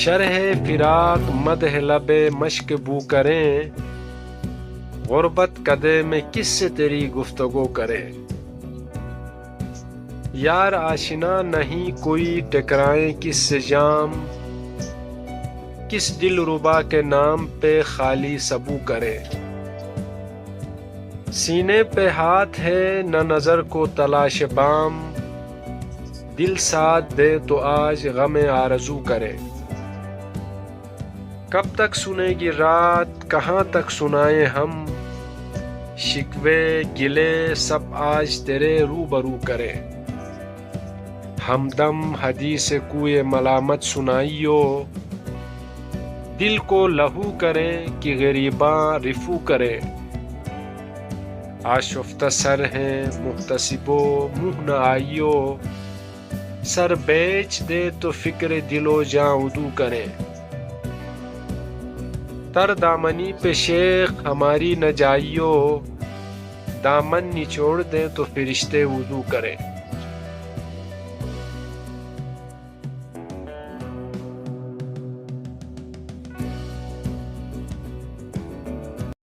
شرح فراق مدح لب مشک بو کریں، غربت قدے میں کس سے تیری گفتگو کرے۔ یار آشنا نہیں کوئی ٹکرائیں کس سے جام، کس دل ربا کے نام پہ خالی سبو کرے۔ سینے پہ ہاتھ ہے نہ نظر کو تلاش بام، دل ساتھ دے تو آج غم آرزو کرے۔ کب تک سنے گی رات کہاں تک سنائیں ہم، شکوے گلے سب آج تیرے روبرو کرے۔ ہمدم حدیث کوئے ملامت سنائیو، دل کو لہو کریں کہ غریباں رفو کرے۔ آشفتہ سر ہیں محتسبو منہ نہ آئیو، سر بیچ دے تو فکر دل و جاں ادو کرے۔ تر دامنی پہ شیخ ہماری نہ جائیو، دامن نچوڑ دیں تو فرشتے وضو کرے۔